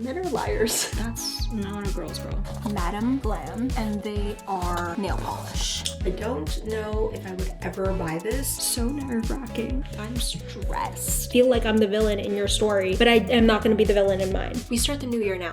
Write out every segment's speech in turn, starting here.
Men are liars. That's not a girl's girl. Madam Glam, and they are nail polish. I don't know if I would ever buy this. So nerve-wracking. I'm stressed. Feel like I'm the villain in your story, but I am not going to be the villain in mine. We start the new year now.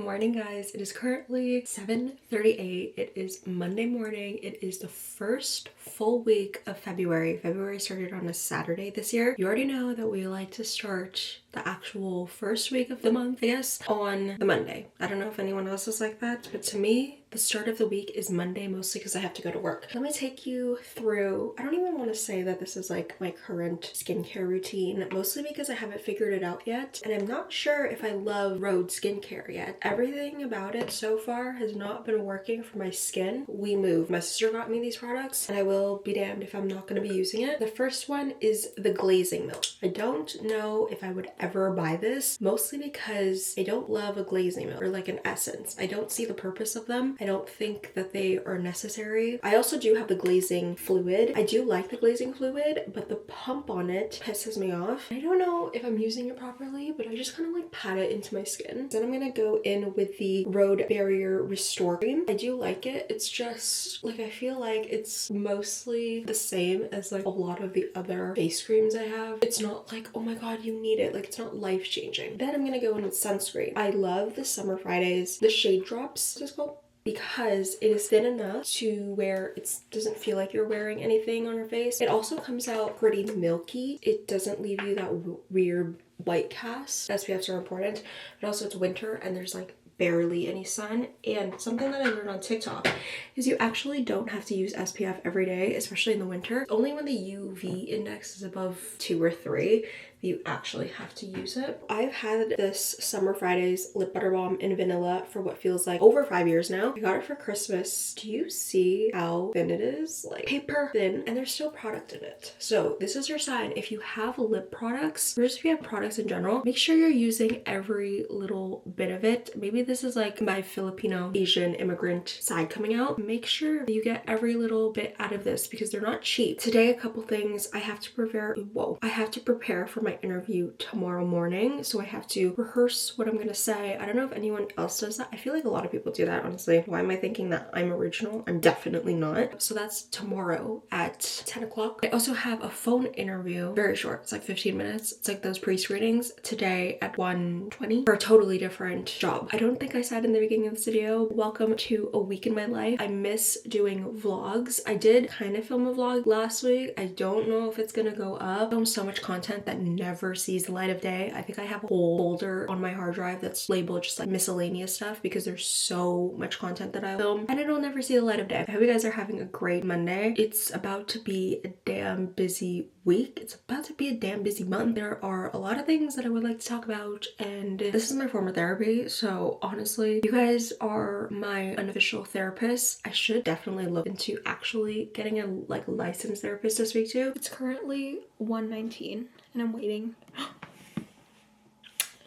Morning, guys. It is currently 7:38. It is Monday morning. It is the first full week of February. February started on a Saturday this year. You already know that we like to start the actual first week of the month, I guess, on the Monday. I don't know if anyone else is like that, but to me, the start of the week is Monday, mostly because I have to go to work. Let me take you through, I don't even want to say that this is like my current skincare routine, mostly because I haven't figured it out yet, and I'm not sure if I love Rhode skincare yet. Everything about it so far has not been working for my skin. We move. My sister got me these products, and I will be damned if I'm not going to be using it. The first one is the glazing milk. I don't know if I would ever buy this, mostly because I don't love a glazing milk or like an essence. I don't see the purpose of them. I don't think that they are necessary. I also do have the glazing fluid. I do like the glazing fluid, but the pump on it pisses me off. I don't know if I'm using it properly, but I just kind of like pat it into my skin. Then I'm gonna go in with the Rhode Barrier Restore Cream. I do like it. It's just like, I feel like it's mostly the same as like a lot of the other face creams I have. It's not like, oh my god, you need it. Like, it's not life-changing. Then I'm gonna go in with sunscreen. I love the Summer Fridays, the Shade Drops, it's called, because it is thin enough to where it doesn't feel like you're wearing anything on your face. It also comes out pretty milky. It doesn't leave you that weird white cast. SPFs are important, but also it's winter and there's like barely any sun. And something that I learned on TikTok is you actually don't have to use SPF every day, especially in the winter. Only when the UV index is above 2 or 3 you actually have to use it. I've had this Summer Fridays Lip Butter Balm in vanilla for what feels like over 5 years now. I got it for Christmas. Do you see how thin it is? Like paper thin, and there's still product in it. So this is your sign. If you have lip products, or just if you have products in general, make sure you're using every little bit of it. Maybe this is like my Filipino Asian immigrant side coming out. Make sure that you get every little bit out of this because they're not cheap. Today, a couple things I have to prepare. I have to prepare for my interview tomorrow morning, so I have to rehearse what I'm gonna say. I don't know if anyone else does that. I feel like a lot of people do that, honestly. Why am I thinking that I'm original? I'm definitely not. So that's tomorrow at 10 o'clock. I also have a phone interview, very short. It's like 15 minutes. It's like those pre-screenings today at 1:20 for a totally different job. I don't think I said in the beginning of this video, welcome to a week in my life. I miss doing vlogs. I did kind of film a vlog last week. I don't know if it's gonna go up. I filmed so much content that never sees the light of day. I think I have a whole folder on my hard drive that's labeled just like miscellaneous stuff because there's so much content that I film and it'll never see the light of day. I hope you guys are having a great Monday. It's about to be a damn busy week. It's about to be a damn busy month. There are a lot of things that I would like to talk about, and this is my form of therapy, so honestly, you guys are my unofficial therapist. I should definitely look into actually getting a like licensed therapist to speak to. It's currently 1:19 and I'm waiting.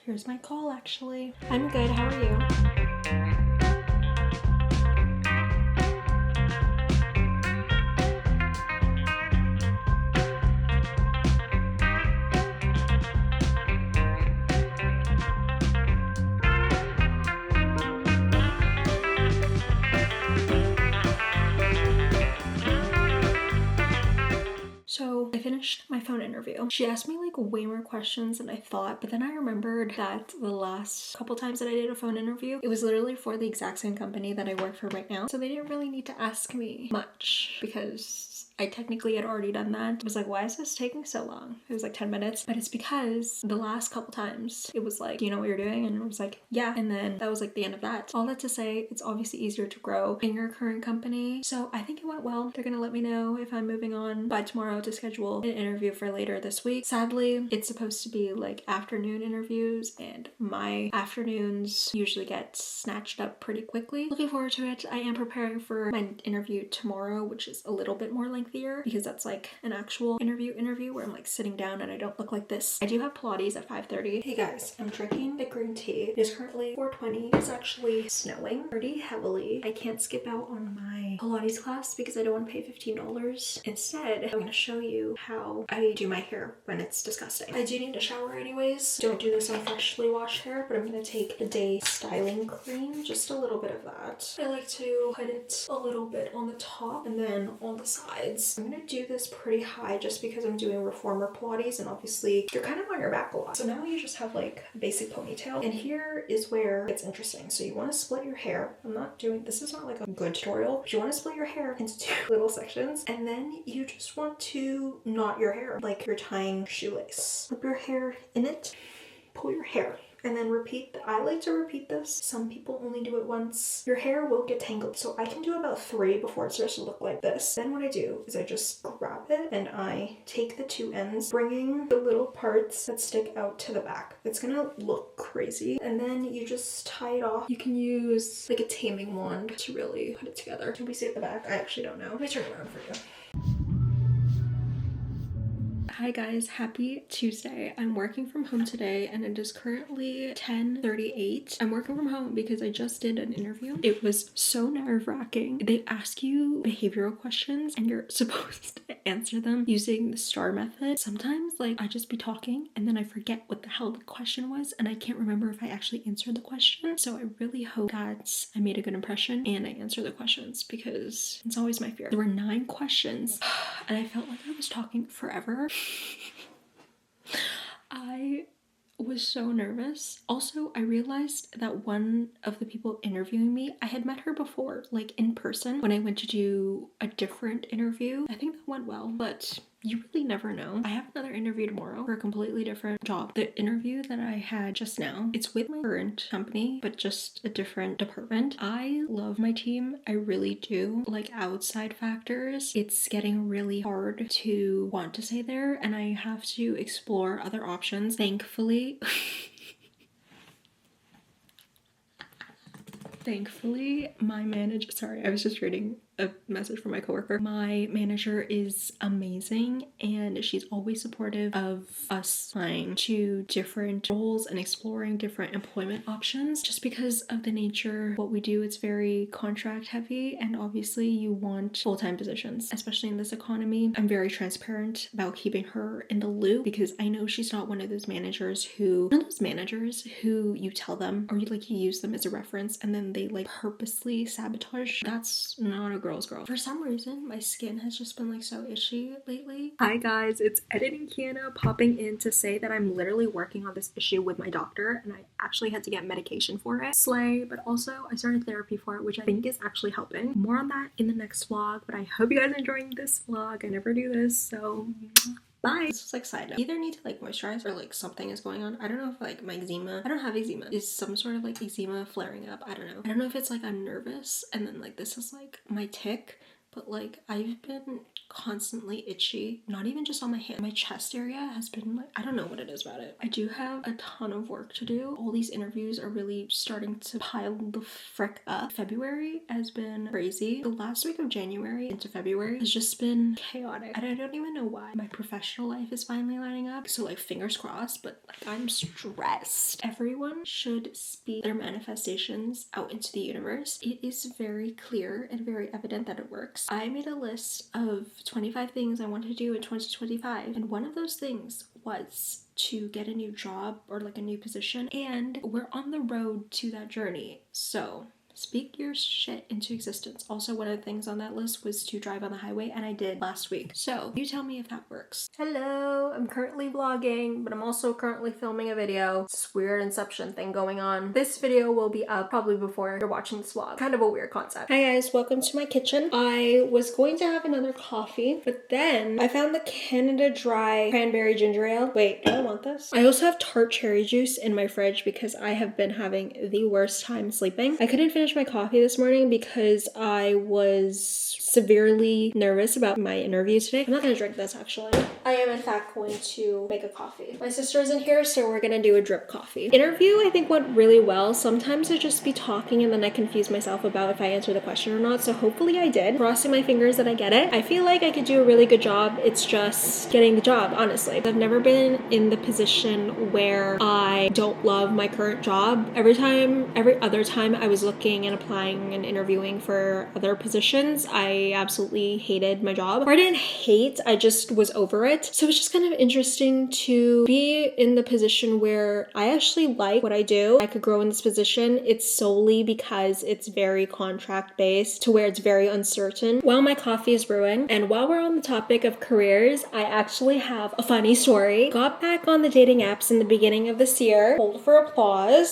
Here's my call, actually. I'm good, how are you? So I finished my phone interview. She asked me like way more questions than I thought, but then I remembered that the last couple times that I did a phone interview, it was literally for the exact same company that I work for right now. So they didn't really need to ask me much because I technically had already done that. I was like, why is this taking so long? It was like 10 minutes, but it's because the last couple times it was like, do you know what you're doing? And I was like, yeah. And then that was like the end of that. All that to say, it's obviously easier to grow in your current company. So I think it went well. They're gonna let me know if I'm moving on by tomorrow to schedule an an interview for later this week. Sadly, it's supposed to be like afternoon interviews, and my afternoons usually get snatched up pretty quickly. Looking forward to it. I am preparing for my interview tomorrow, which is a little bit more lengthier because that's like an actual interview where I'm like sitting down and I don't look like this. I do have Pilates at 5:30. Hey guys, I'm drinking the green tea. It is currently 4:20. It's actually snowing pretty heavily. I can't skip out on my Pilates class because I don't want to pay $15. Instead, I'm going to show you how I do my hair when it's disgusting. I do need a shower anyways. Don't do this on freshly washed hair, but I'm going to take a day styling cream, just a little bit of that. I like to put it a little bit on the top and then on the sides. I'm going to do this pretty high just because I'm doing reformer Pilates, and obviously you're kind of on your back a lot. So now you just have like a basic ponytail, and here is where it's interesting. So you want to split your hair. This is not like a good tutorial, but you want to split your hair into 2 little sections, and then you just want to knot your hair like you're tying shoelace. Flip your hair in it, pull your hair, and then repeat. I like to repeat this. Some people only do it once. Your hair will get tangled, so I can do about 3 before it starts to look like this. Then what I do is I just grab it and I take the 2 ends, bringing the little parts that stick out to the back. It's gonna look crazy, and then you just tie it off. You can use like a taming wand to really put it together. Can we see at the back? I actually don't know. Let me turn it around for you. Hi guys, happy Tuesday. I'm working from home today and it is currently 10:38. I'm working from home because I just did an interview. It was so nerve-wracking. They ask you behavioral questions and you're supposed to answer them using the STAR method. Sometimes like I just be talking and then I forget what the hell the question was and I can't remember if I actually answered the question. So I really hope that I made a good impression and I answer the questions because it's always my fear. There were 9 questions and I felt like I was talking forever. I was so nervous. Also, I realized that one of the people interviewing me, I had met her before, like in person, when I went to do a different interview. I think that went well, but you really never know. I have another interview tomorrow for a completely different job. The interview that I had just now, it's with my current company, but just a different department. I love my team. I really do. Like outside factors, it's getting really hard to want to stay there and I have to explore other options. Thankfully, my manager, sorry, I was just reading a message from my coworker. My manager is amazing and she's always supportive of us applying to different roles and exploring different employment options. Just because of the nature of what we do, it's very contract heavy and obviously you want full-time positions, especially in this economy. I'm very transparent about keeping her in the loop because I know she's not one of those managers who, you tell them or you use them as a reference and then they like purposely sabotage. That's not a girl's girl. For some reason, my skin has just been like so itchy lately. Hi guys, it's Editing Kiana popping in to say that I'm literally working on this issue with my doctor and I actually had to get medication for it. Slay, but also I started therapy for it, which I think is actually helping. More on that in the next vlog, but I hope you guys are enjoying this vlog. I never do this, so bye. This is like side note. Either need to like moisturize or like something is going on. I don't know if like my eczema, I don't have eczema. Is some sort of like eczema flaring up? I don't know. I don't know if it's like I'm nervous and then like this is like my tick, but like I've been constantly itchy, not even just on my hand. My chest area has been like, I don't know what it is about it. I do have a ton of work to do. All these interviews are really starting to pile the frick up. February has been crazy. The last week of January into February has just been chaotic. And I don't even know why. My professional life is finally lining up. So like fingers crossed, but like I'm stressed. Everyone should speak their manifestations out into the universe. It is very clear and very evident that it works. I made a list of 25 things I want to do in 2025 and one of those things was to get a new job or like a new position, and we're on the road to that journey. So speak your shit into existence. Also, one of the things on that list was to drive on the highway, and I did last week. So you tell me if that works. Hello, I'm currently vlogging, but I'm also currently filming a video. It's this weird inception thing going on. This video will be up probably before you're watching this vlog. Kind of a weird concept. Hi guys, welcome to my kitchen. I was going to have another coffee, but then I found the Canada Dry Cranberry Ginger Ale. Wait, do I want this? I also have tart cherry juice in my fridge because I have been having the worst time sleeping. I couldn't finish finish my coffee this morning because I was severely nervous about my interview today. I'm not gonna drink this actually. I am in fact going to make a coffee. My sister isn't here, so we're gonna do a drip coffee. Interview I think went really well. Sometimes I just be talking and then I confuse myself about if I answer the question or not, so hopefully I did. Crossing my fingers that I get it. I feel like I could do a really good job. It's just getting the job, honestly. I've never been in the position where I don't love my current job. Every other time I was looking and applying and interviewing for other positions, I absolutely hated my job. Or I didn't hate, I just was over it. So it's just kind of interesting to be in the position where I actually like what I do. I could grow in this position. It's solely because it's very contract based to where it's very uncertain. While my coffee is brewing, and while we're on the topic of careers, I actually have a funny story. Got back on the dating apps in the beginning of this year. Hold for applause.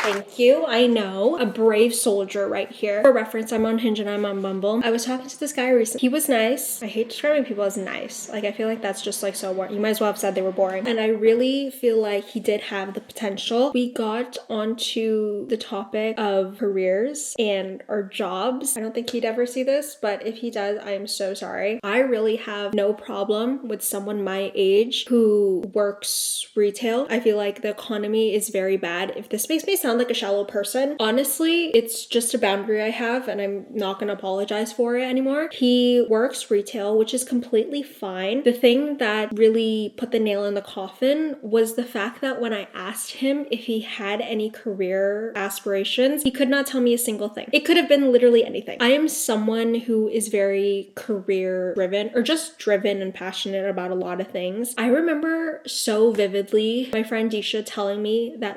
Thank you. I know. A brave soldier right here. For reference, I'm on Hinge and I'm on Bumble. I was talking to this guy recently. He was nice. I hate describing people as nice. Like, I feel like that's just like so boring. You might as well have said they were boring. And I really feel like he did have the potential. We got onto the topic of careers and our jobs. I don't think he'd ever see this, but if he does, I am so sorry. I really have no problem with someone my age who works retail. I feel like the economy is very bad. If this makes me sound like a shallow person, honestly, it's just a boundary I have and I'm not gonna apologize for it anymore. He works retail, which is completely fine. The thing that really put the nail in the coffin was the fact that when I asked him if he had any career aspirations, he could not tell me a single thing. It could have been literally anything. I am someone who is very career driven or just driven and passionate about a lot of things. I remember so vividly my friend Disha telling me that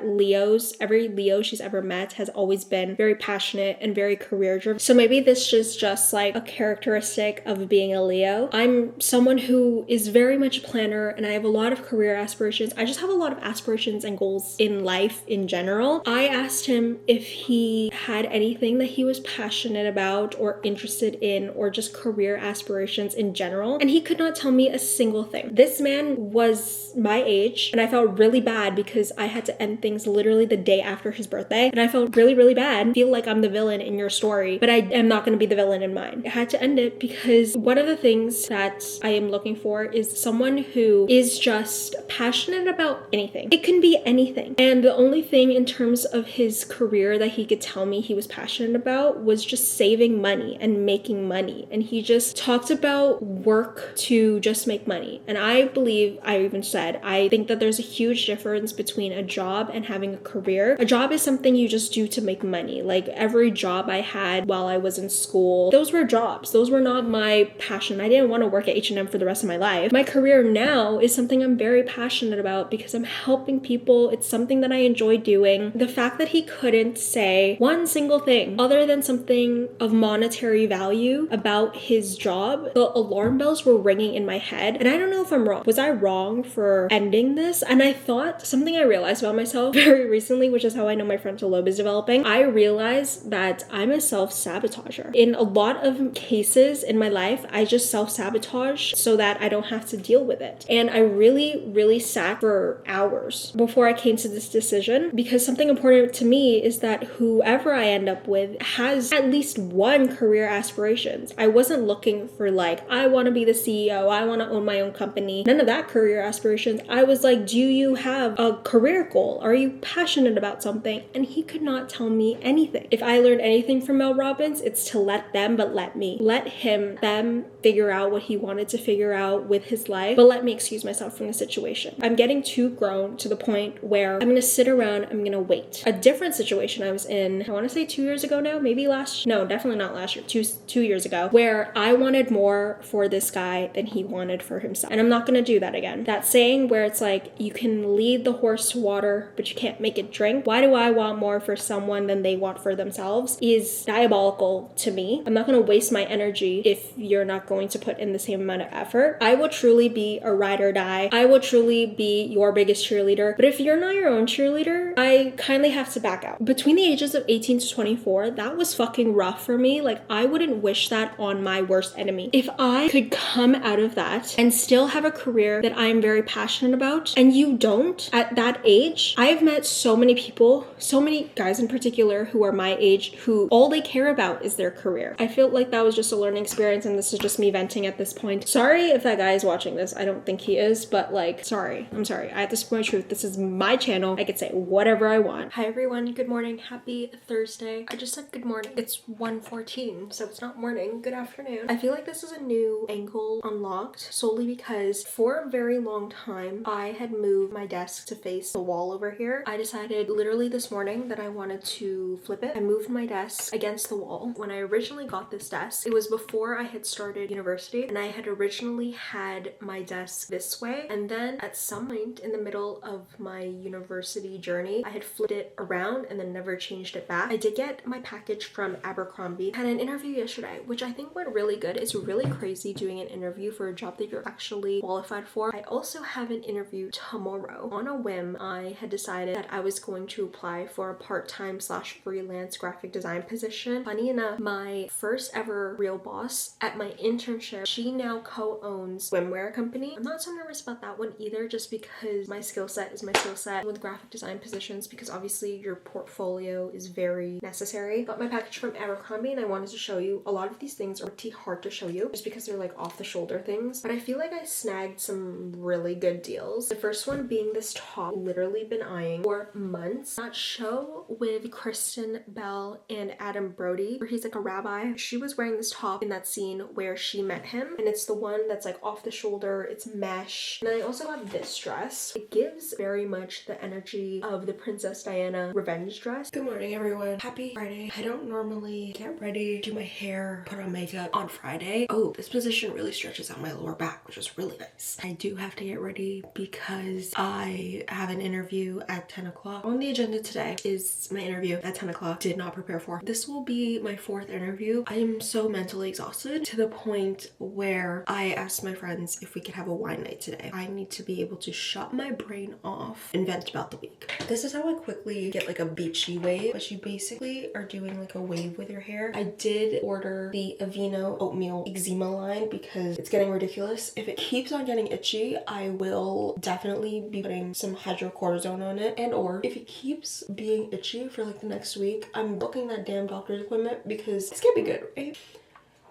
every Leo she's ever met has always been very passionate and very career driven. So maybe this is just like a characteristic of being a Leo. I'm someone who is very much a planner and I have a lot of career aspirations. I just have a lot of aspirations and goals in life in general. I asked him if he had anything that he was passionate about or interested in or just career aspirations in general, and he could not tell me a single thing. This man was my age and I felt really bad because I had to end things literally the day after his birthday, and I felt really, really bad. I feel like I'm the villain in your story, but I am not going to be the villain in mine. I had to end it because one of the things that I am looking for is someone who is just passionate about anything. It can be anything. And the only thing in terms of his career that he could tell me he was passionate about was just saving money and making money. And he just talked about work to just make money. And I believe, I even said, I think that there's a huge difference between a job and having a career. A job is something you just do to make money. Like every job I had while I was in school, those were jobs. Those were not my passion. I didn't want to work at H&M for the rest of my life. My career now is something I'm very passionate about because I'm helping people. It's something that I enjoy doing. The fact that he couldn't say one single thing other than something of monetary value about his job, the alarm bells were ringing in my head. And I don't know if I'm wrong. Was I wrong for ending this? And I thought something I realized about myself very recently, which is how I know my frontal lobe is developing. I realized that I'm a self-sabotager. In a lot of cases in my life, I just self-sabotage so that I don't have to deal with it. And I really, really sat for hours before I came to this decision, because something important to me is that whoever I end up with has at least one career aspirations. I wasn't looking for like, I want to be the CEO, I want to own my own company. None of that career aspirations. I was like, do you have a career goal? Are you passionate about something? And he could not tell me anything. If I learned anything from Mel Robbins, it's to let them, but let me. Let them figure out what he wanted to figure out with his life, but let me excuse myself from the situation. I'm getting too grown to the point where I'm gonna sit around, I'm gonna wait. A different situation I was in, I want to say 2 years ago now, maybe definitely not last year, two years ago, where I wanted more for this guy than he wanted for himself. And I'm not gonna do that again. That saying where it's like, you can lead the horse to water, but you can't make it drink. Why do I want more for someone than they want for themselves is diabolical to me. I'm not gonna waste my energy if you're not going to put in the same amount of effort. I will truly be a ride or die. I will truly be your biggest cheerleader. But if you're not your own cheerleader, I kindly have to back out. Between the ages of 18 to 24, that was fucking rough for me. Like, I wouldn't wish that on my worst enemy. If I could come out of that and still have a career that I am very passionate about, and you don't at that age, I've met so many people know so many guys in particular who are my age who all they care about is their career. I feel like that was just a learning experience, and this is just me venting at this point. Sorry if that guy is watching this. I don't think he is, but like, sorry. I'm sorry. I have to speak my truth. This is my channel. I can say whatever I want. Hi everyone. Good morning. Happy Thursday. I just said good morning. It's 1:14, so it's not morning. Good afternoon. I feel like this is a new angle unlocked solely because for a very long time, I had moved my desk to face the wall over here. I decided literally this morning that I wanted to flip it. I moved my desk against the wall. When I originally got this desk, it was before I had started university, and I had originally had my desk this way, and then at some point in the middle of my university journey, I had flipped it around and then never changed it back. I did get my package from Abercrombie. Had an interview yesterday, which I think went really good. It's really crazy doing an interview for a job that you're actually qualified for. I also have an interview tomorrow. On a whim, I had decided that I was going to apply for a part-time / freelance graphic design position. Funny enough, my first ever real boss at my internship, she now co-owns swimwear company. I'm not so nervous about that one either, just because my skill set is my skill set with graphic design positions, because obviously your portfolio is very necessary. Got my package from Abercrombie, and I wanted to show you. A lot of these things are pretty hard to show you just because they're like off the shoulder things, but I feel like I snagged some really good deals. The first one being this top, literally been eyeing for months. That show with Kristen Bell and Adam Brody, where he's like a rabbi. She was wearing this top in that scene where she met him, and it's the one that's like off the shoulder, it's mesh. And I also got this dress. It gives very much the energy of the Princess Diana revenge dress. Good morning everyone. Happy Friday. I don't normally get ready, do my hair, put on makeup on Friday. Oh, this position really stretches out my lower back, which is really nice. I do have to get ready because I have an interview at 10 o'clock. On the agenda today is my interview at 10 o'clock. Did not prepare for. This will be my 4th interview. I am so mentally exhausted to the point where I asked my friends if we could have a wine night today. I need to be able to shut my brain off and vent about the week. This is how I quickly get like a beachy wave, but you basically are doing like a wave with your hair. I did order the Aveeno oatmeal eczema line because it's getting ridiculous. If it keeps on getting itchy, I will definitely be putting some hydrocortisone on it, and or if it keeps being itchy for like the next week, I'm booking that damn doctor's appointment because this can't be good, right?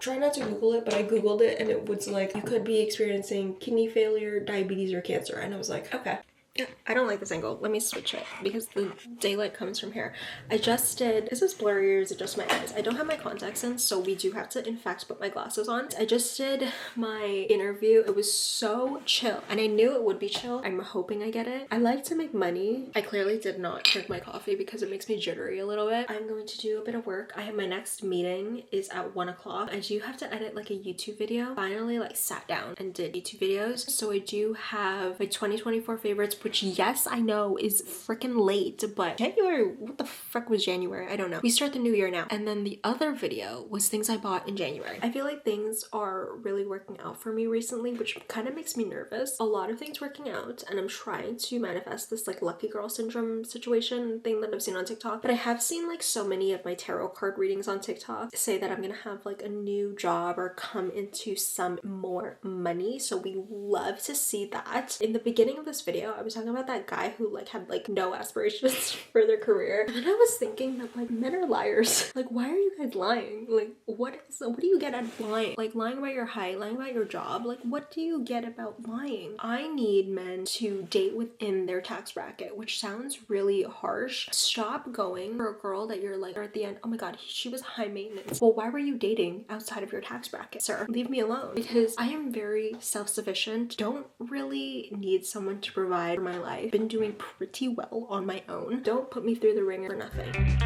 Try not to Google it, but I Googled it and it was like, you could be experiencing kidney failure, diabetes, or cancer. And I was like, okay. I don't like this angle. Let me switch it because the daylight comes from here. I just did, is this blurry or is it just my eyes? I don't have my contacts in, so we do have to in fact put my glasses on. I just did my interview. It was so chill, and I knew it would be chill. I'm hoping I get it. I like to make money. I clearly did not drink my coffee because it makes me jittery a little bit. I'm going to do a bit of work. I have my next meeting is at 1 o'clock. I do have to edit like a YouTube video. Finally like sat down and did YouTube videos. So I do have my 2024 favorites, which yes, I know is freaking late, but January, what the frick was January? I don't know. We start the new year now. And then the other video was things I bought in January. I feel like things are really working out for me recently, which kind of makes me nervous. A lot of things working out, and I'm trying to manifest this like lucky girl syndrome situation thing that I've seen on TikTok. But I have seen like so many of my tarot card readings on TikTok say that I'm gonna have like a new job or come into some more money. So we love to see that. In the beginning of this video, I was talking about that guy who like had like no aspirations for their career, and then I was thinking that like men are liars. Like, why are you guys lying? Like, what do you get out of lying? Like lying about your height, lying about your job, like what do you get about lying? I need men to date within their tax bracket, which sounds really harsh. Stop going for a girl that you're like, or at the end, oh my god, she was high maintenance. Well, why were you dating outside of your tax bracket, sir? Leave me alone, because I am very self-sufficient. Don't really need someone to provide for my life. Been doing pretty well on my own. Don't put me through the ringer for nothing.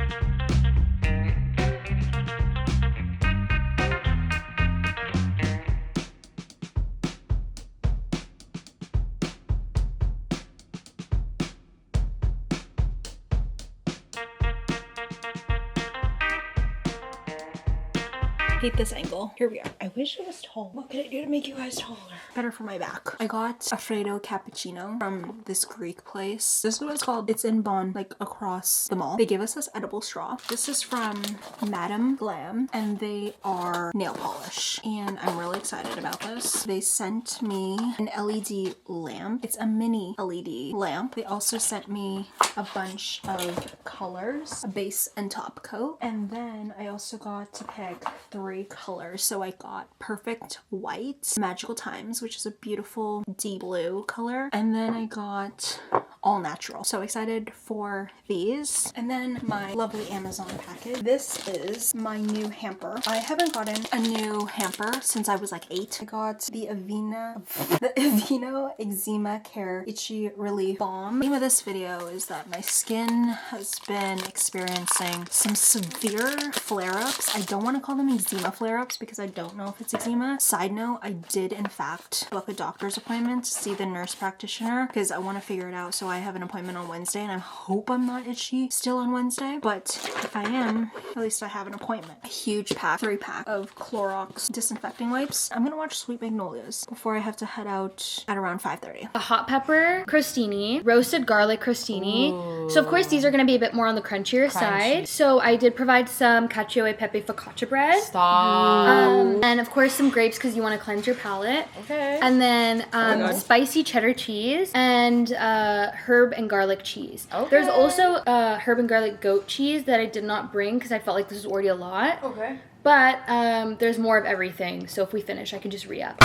hate this angle. Here we are. I wish it was tall. What could I do to make you guys taller? Better for my back. I got Alfredo cappuccino from this Greek place. This is what it's called. It's in Bonn, like across the mall. They gave us this edible straw. This is from Madame Glam, and they are nail polish. And I'm really excited about this. They sent me an LED lamp. It's a mini LED lamp. They also sent me a bunch of colors, a base and top coat. And then I also got to pick 3 colors. So I got Perfect White, Magical Times, which is a beautiful deep blue color. And then I got All Natural. So excited for these. And then my lovely Amazon package. This is my new hamper. I haven't gotten a new hamper since I was like 8. I got the Aveeno Eczema Care Itchy Relief Balm. The name of this video is that my skin has been experiencing some severe flare-ups. I don't want to call them eczema flare-ups because I don't know if it's eczema. Side note, I did in fact book a doctor's appointment to see the nurse practitioner because I want to figure it out. So I have an appointment on Wednesday and I hope I'm not itchy still on Wednesday. But if I am, at least I have an appointment. A huge pack, 3-pack of Clorox disinfecting wipes. I'm gonna watch Sweet Magnolias before I have to head out at around 5:30. A hot pepper crostini, roasted garlic crostini. Ooh. So of course these are going to be a bit more on the crunchier side. So I did provide some cacio e pepe focaccia bread. Stop. And of course some grapes because you want to cleanse your palate. Okay. And then spicy cheddar cheese and herb and garlic cheese. Okay. There's also herb and garlic goat cheese that I did not bring because I felt like this was already a lot. Okay. But there's more of everything, so if we finish, I can just re-up.